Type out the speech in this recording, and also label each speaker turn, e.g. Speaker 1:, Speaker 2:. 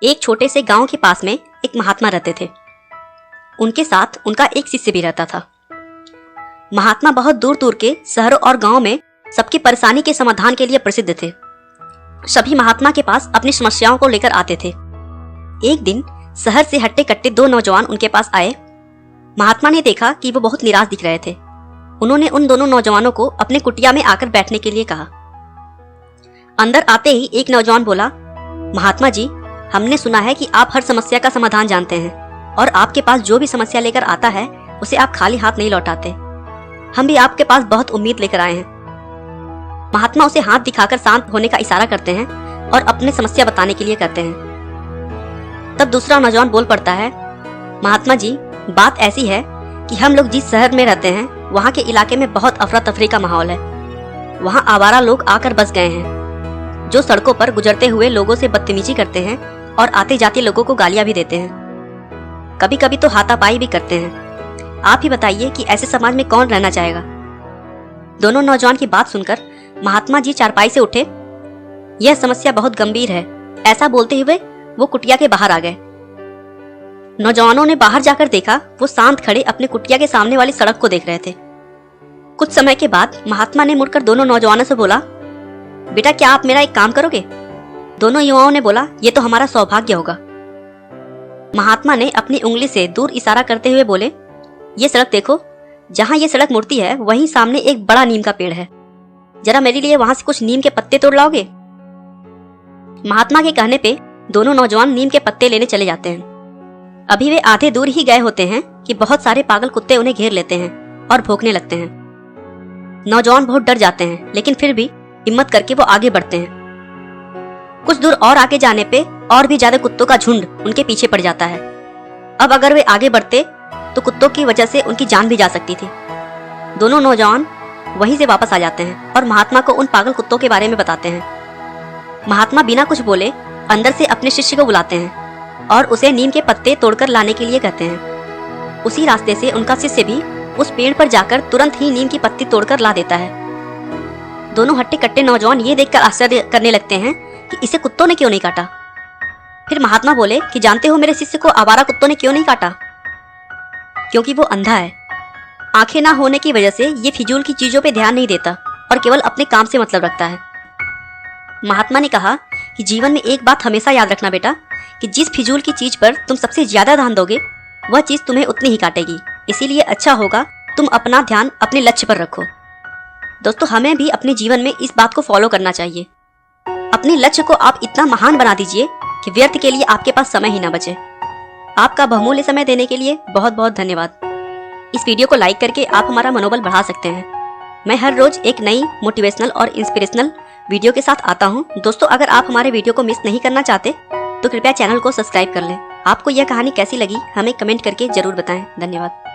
Speaker 1: एक छोटे से गांव के पास में एक महात्मा रहते थे। उनके साथ उनका एक शिष्य भी रहता था। महात्मा बहुत दूर दूर के शहरों और गांवों में सबकी परेशानी के समाधान के लिए प्रसिद्ध थे। सभी महात्मा के पास अपनी समस्याओं को लेकर आते थे। एक दिन शहर से हट्टे कट्टे दो नौजवान उनके पास आए। महात्मा ने देखा कि वो बहुत निराश दिख रहे थे। उन्होंने उन दोनों नौजवानों को अपने कुटिया में आकर बैठने के लिए कहा। अंदर आते ही एक नौजवान बोला, महात्मा जी, हमने सुना है कि आप हर समस्या का समाधान जानते हैं और आपके पास जो भी समस्या लेकर आता है उसे आप खाली हाथ नहीं लौटाते। हम भी आपके पास बहुत उम्मीद लेकर आए हैं। महात्मा उसे हाथ दिखाकर शांत होने का इशारा करते हैं और अपनी समस्या बताने के लिए कहते हैं। तब दूसरा नौजवान बोल पड़ता है, महात्मा जी, बात ऐसी है कि हम लोग जिस शहर में रहते हैं वहाँ के इलाके में बहुत अफरा तफरी का माहौल है। वहाँ आवारा लोग आकर बस गए हैं, जो सड़कों पर गुजरते हुए लोगों से बदतमीजी करते हैं और आते जाते लोगों को गालियां भी देते हैं। कभी कभी तो हाथापाई भी करते हैं। आप ही बताइए कि ऐसे समाज में कौन रहना चाहेगा। दोनों नौजवान की बात सुनकर महात्मा जी चारपाई से उठे। यह समस्या बहुत गंभीर है, ऐसा बोलते हुए वो कुटिया के बाहर आ गए। नौजवानों ने बाहर जाकर देखा, वो शांत खड़े अपने कुटिया के सामने वाली सड़क को देख रहे थे। कुछ समय के बाद महात्मा ने मुड़कर दोनों नौजवानों से बोला, बेटा, क्या आप मेरा एक काम करोगे? दोनों युवाओं ने बोला, ये तो हमारा सौभाग्य होगा। महात्मा ने अपनी उंगली से दूर इशारा करते हुए बोले, ये सड़क देखो, जहाँ ये सड़क मुड़ती है वहीं सामने एक बड़ा नीम का पेड़ है। जरा मेरे लिए वहां से कुछ नीम के पत्ते तोड़ लाओगे? महात्मा के कहने पे दोनों नौजवान नीम के पत्ते लेने चले जाते हैं। अभी वे आधे दूर ही गए होते हैं कि बहुत सारे पागल कुत्ते उन्हें घेर लेते हैं और भौंकने लगते हैं। नौजवान बहुत डर जाते हैं, लेकिन फिर भी हिम्मत करके वो आगे बढ़ते हैं। कुछ दूर और आगे जाने पे और भी ज्यादा कुत्तों का झुंड उनके पीछे पड़ जाता है। अब अगर वे आगे बढ़ते तो कुत्तों की वजह से उनकी जान भी जा सकती थी। दोनों नौजवान वहीं से वापस आ जाते हैं और महात्मा को उन पागल कुत्तों के बारे में बताते हैं। महात्मा बिना कुछ बोले अंदर से अपने शिष्य को बुलाते हैं और उसे नीम के पत्ते तोड़कर लाने के लिए कहते हैं। उसी रास्ते से उनका शिष्य भी उस पेड़ पर जाकर तुरंत ही नीम की पत्ती तोड़कर ला देता है। दोनों हट्टे कट्टे नौजवान ये देखकर आश्चर्य करने लगते हैं कि इसे कुत्तों ने क्यों नहीं काटा। फिर महात्मा बोले कि जानते हो मेरे शिष्य को आवारा कुत्तों ने क्यों नहीं काटा? क्योंकि वो अंधा है। आंखें ना होने की वजह से ये फिजूल की चीजों पे ध्यान नहीं देता और केवल अपने काम से मतलब रखता है। महात्मा ने कहा कि जीवन में एक बात हमेशा याद रखना बेटा, कि जिस फिजूल की चीज पर तुम सबसे ज्यादा ध्यान दोगे वह चीज तुम्हें उतनी ही काटेगी। इसीलिए अच्छा होगा तुम अपना ध्यान अपने लक्ष्य पर रखो। दोस्तों, हमें भी अपने जीवन में इस बात को फॉलो करना चाहिए। अपने लक्ष्य को आप इतना महान बना दीजिए कि व्यर्थ के लिए आपके पास समय ही ना बचे। आपका बहुमूल्य समय देने के लिए बहुत बहुत धन्यवाद। इस वीडियो को लाइक करके आप हमारा मनोबल बढ़ा सकते हैं। मैं हर रोज एक नई मोटिवेशनल और इंस्पिरेशनल वीडियो के साथ आता हूँ। दोस्तों, अगर आप हमारे वीडियो को मिस नहीं करना चाहते तो कृपया चैनल को सब्सक्राइब कर लें। आपको यह कहानी कैसी लगी हमें कमेंट करके जरूर बताएं। धन्यवाद।